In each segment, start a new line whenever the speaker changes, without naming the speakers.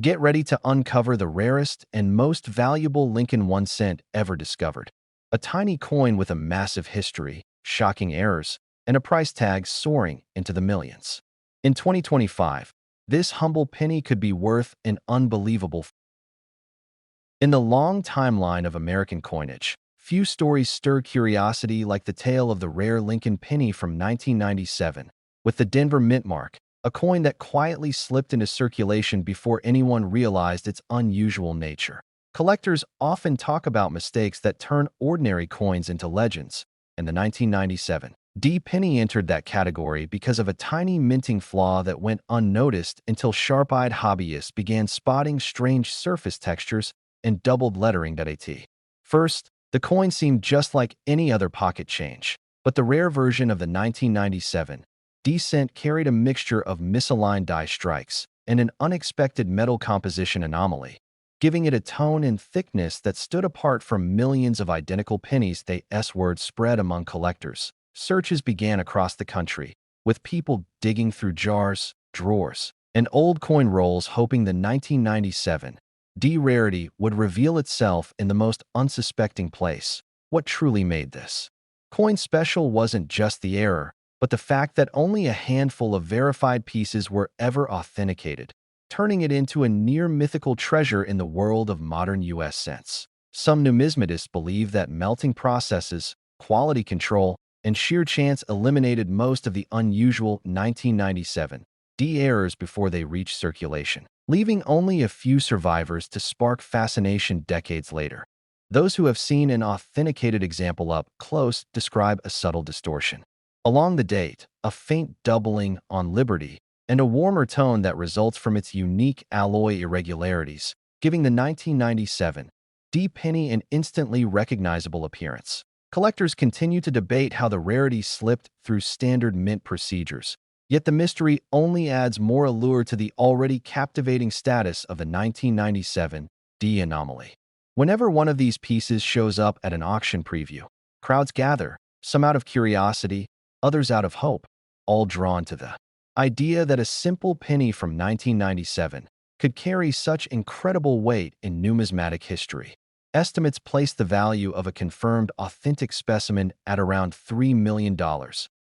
Get ready to uncover the rarest and most valuable Lincoln 1 cent ever discovered. A tiny coin with a massive history, shocking errors, and a price tag soaring into the millions. In 2025, this humble penny could be worth an unbelievable. In the long timeline of American coinage, few stories stir curiosity like the tale of the rare Lincoln penny from 1997, with the Denver mint mark, a coin that quietly slipped into circulation before anyone realized its unusual nature. Collectors often talk about mistakes that turn ordinary coins into legends, and the 1997 D penny entered that category because of a tiny minting flaw that went unnoticed until sharp-eyed hobbyists began spotting strange surface textures and doubled lettering. First, the coin seemed just like any other pocket change, but the rare version of the 1997 D cent carried a mixture of misaligned die strikes and an unexpected metal composition anomaly, giving it a tone and thickness that stood apart from millions of identical pennies. The S-word spread among collectors. Searches began across the country, with people digging through jars, drawers, and old coin rolls hoping the 1997 D rarity would reveal itself in the most unsuspecting place. What truly made this coin special wasn't just the error, but the fact that only a handful of verified pieces were ever authenticated, turning it into a near-mythical treasure in the world of modern U.S. cents. Some numismatists believe that melting processes, quality control, and sheer chance eliminated most of the unusual 1997 D errors before they reached circulation, leaving only a few survivors to spark fascination decades later. Those who have seen an authenticated example up close describe a subtle distortion along the date, a faint doubling on Liberty, and a warmer tone that results from its unique alloy irregularities, giving the 1997 D penny an instantly recognizable appearance. Collectors continue to debate how the rarity slipped through standard mint procedures, yet the mystery only adds more allure to the already captivating status of the 1997 D anomaly. Whenever one of these pieces shows up at an auction preview, crowds gather, some out of curiosity, others out of hope, all drawn to the idea that a simple penny from 1997 could carry such incredible weight in numismatic history. Estimates place the value of a confirmed authentic specimen at around $3 million,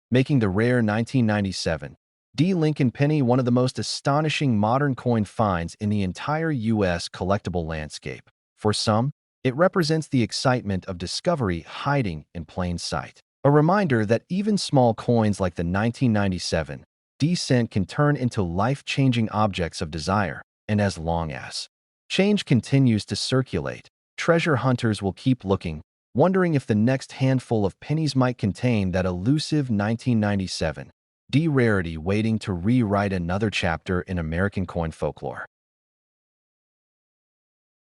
making the rare 1997 D Lincoln penny one of the most astonishing modern coin finds in the entire U.S. collectible landscape. For some, it represents the excitement of discovery hiding in plain sight. A reminder that even small coins like the 1997 D cent can turn into life-changing objects of desire, and as long as change continues to circulate, treasure hunters will keep looking, wondering if the next handful of pennies might contain that elusive 1997 D rarity waiting to rewrite another chapter in American coin folklore.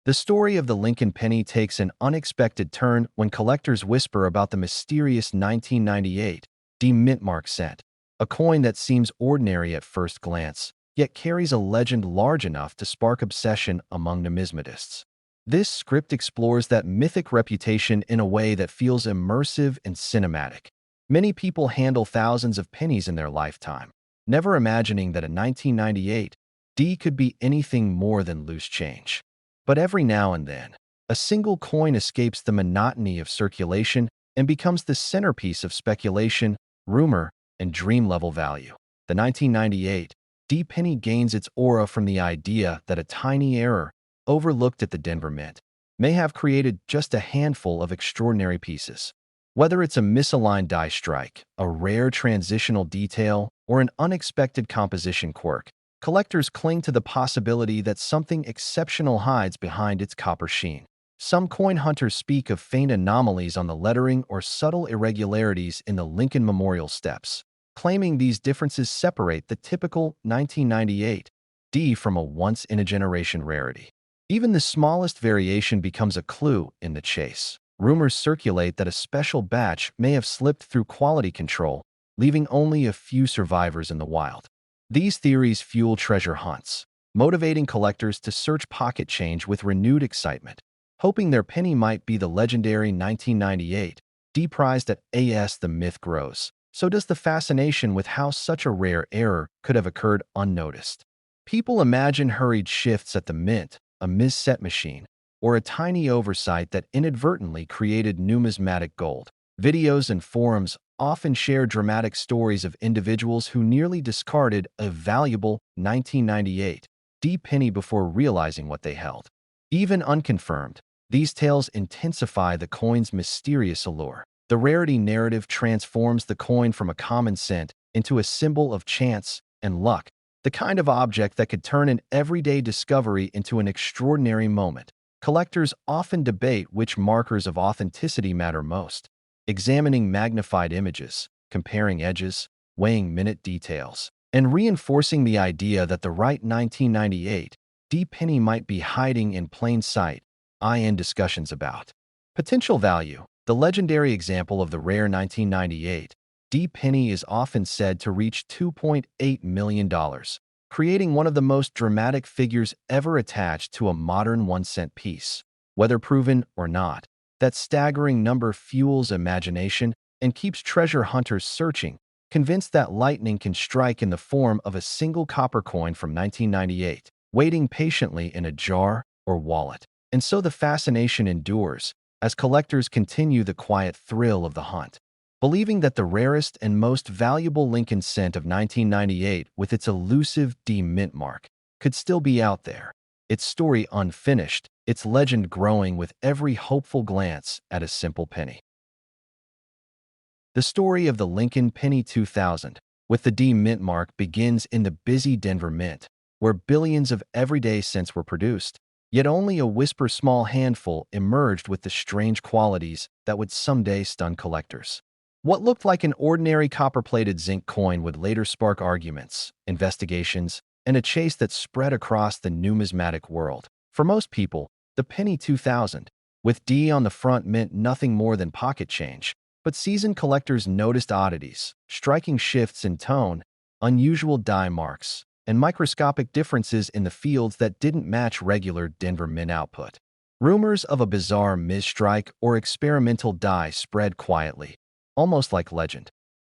The story of the Lincoln penny takes an unexpected turn when collectors whisper about the mysterious 1998 D mint mark cent, a coin that seems ordinary at first glance, yet carries a legend large enough to spark obsession among numismatists. This script explores that mythic reputation in a way that feels immersive and cinematic. Many people handle thousands of pennies in their lifetime, never imagining that a 1998 D could be anything more than loose change. But every now and then, a single coin escapes the monotony of circulation and becomes the centerpiece of speculation, rumor, and dream-level value. The 1998 D penny gains its aura from the idea that a tiny error, overlooked at the Denver Mint, may have created just a handful of extraordinary pieces. Whether it's a misaligned die strike, a rare transitional detail, or an unexpected composition quirk, collectors cling to the possibility that something exceptional hides behind its copper sheen. Some coin hunters speak of faint anomalies on the lettering or subtle irregularities in the Lincoln Memorial steps, claiming these differences separate the typical 1998 D from a once-in-a-generation rarity. Even the smallest variation becomes a clue in the chase. Rumors circulate that a special batch may have slipped through quality control, leaving only a few survivors in the wild. These theories fuel treasure hunts, motivating collectors to search pocket change with renewed excitement, hoping their penny might be the legendary 1998 D prized at AS. The myth grows. So does the fascination with how such a rare error could have occurred unnoticed. People imagine hurried shifts at the mint, a misset machine, or a tiny oversight that inadvertently created numismatic gold. Videos and forums often share dramatic stories of individuals who nearly discarded a valuable 1998 D penny before realizing what they held. Even unconfirmed, these tales intensify the coin's mysterious allure. The rarity narrative transforms the coin from a common cent into a symbol of chance and luck, the kind of object that could turn an everyday discovery into an extraordinary moment. Collectors often debate which markers of authenticity matter most, examining magnified images, comparing edges, weighing minute details, and reinforcing the idea that the right 1998 D penny might be hiding in plain sight. In discussions about potential value. The legendary example of the rare 1998 D penny is often said to reach $2.8 million, creating one of the most dramatic figures ever attached to a modern 1-cent piece. Whether proven or not, that staggering number fuels imagination and keeps treasure hunters searching, convinced that lightning can strike in the form of a single copper coin from 1998, waiting patiently in a jar or wallet. And so the fascination endures as collectors continue the quiet thrill of the hunt, believing that the rarest and most valuable Lincoln cent of 1998 with its elusive D mint mark could still be out there, its story unfinished, its legend growing with every hopeful glance at a simple penny. The story of the Lincoln Penny 2000 with the D mint mark begins in the busy Denver Mint, where billions of everyday cents were produced, yet only a whisper small handful emerged with the strange qualities that would someday stun collectors. What looked like an ordinary copper-plated zinc coin would later spark arguments, investigations, and a chase that spread across the numismatic world. For most people, the penny 2000, with D on the front, meant nothing more than pocket change, but seasoned collectors noticed oddities, striking shifts in tone, unusual die marks, and microscopic differences in the fields that didn't match regular Denver Mint output. Rumors of a bizarre misstrike or experimental die spread quietly, almost like legend.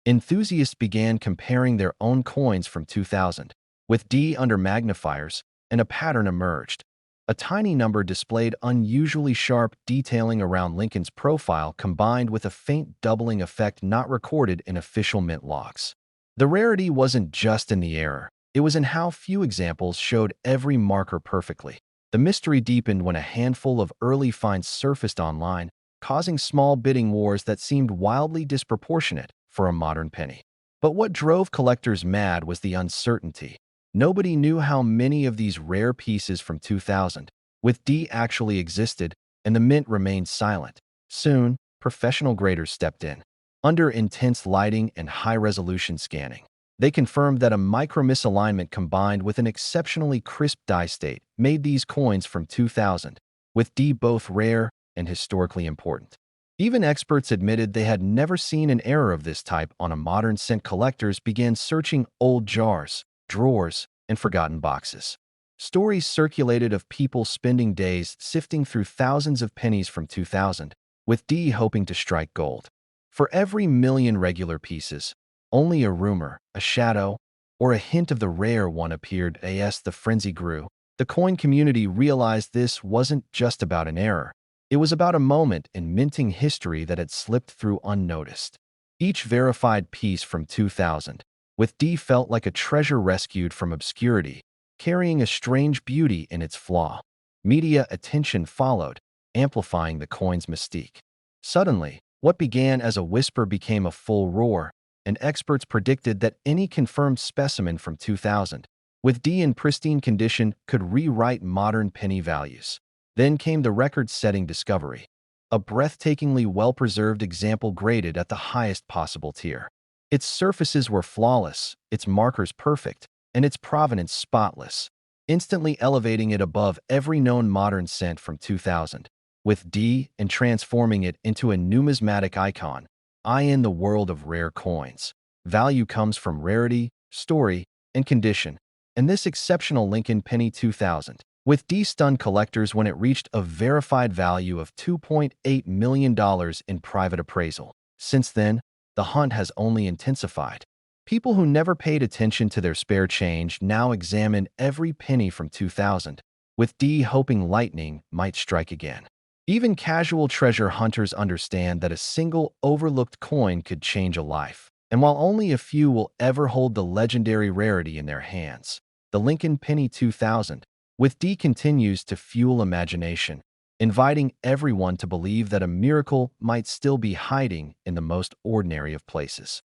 Enthusiasts began comparing their own coins from 2000, with D under magnifiers, and a pattern emerged. A tiny number displayed unusually sharp detailing around Lincoln's profile combined with a faint doubling effect not recorded in official mint logs. The rarity wasn't just in the error. It was in how few examples showed every marker perfectly. The mystery deepened when a handful of early finds surfaced online, causing small bidding wars that seemed wildly disproportionate for a modern penny. But what drove collectors mad was the uncertainty. Nobody knew how many of these rare pieces from 2000 with D actually existed, and the mint remained silent. Soon, professional graders stepped in. Under intense lighting and high-resolution scanning, they confirmed that a micro-misalignment combined with an exceptionally crisp die state made these coins from 2000, with D both rare and historically important. Even experts admitted they had never seen an error of this type on a modern cent. Collectors began searching old jars, drawers, and forgotten boxes. Stories circulated of people spending days sifting through thousands of pennies from 2000, with D hoping to strike gold. For every million regular pieces, only a rumor, a shadow, or a hint of the rare one appeared. As the frenzy grew, the coin community realized this wasn't just about an error. It was about a moment in minting history that had slipped through unnoticed. Each verified piece from 2000, with D felt like a treasure rescued from obscurity, carrying a strange beauty in its flaw. Media attention followed, amplifying the coin's mystique. Suddenly, what began as a whisper became a full roar, and experts predicted that any confirmed specimen from 2000, with D in pristine condition, could rewrite modern penny values. Then came the record-setting discovery, a breathtakingly well-preserved example graded at the highest possible tier. Its surfaces were flawless, its markers perfect, and its provenance spotless, instantly elevating it above every known modern cent from 2000, with D and transforming it into a numismatic icon. In the world of rare coins, value comes from rarity, story, and condition, and this exceptional Lincoln Penny 2000, with D stunned collectors when it reached a verified value of $2.8 million in private appraisal. Since then, the hunt has only intensified. People who never paid attention to their spare change now examine every penny from 2000, with D hoping lightning might strike again. Even casual treasure hunters understand that a single overlooked coin could change a life. And while only a few will ever hold the legendary rarity in their hands, the Lincoln Penny 2000, with D continues to fuel imagination, inviting everyone to believe that a miracle might still be hiding in the most ordinary of places.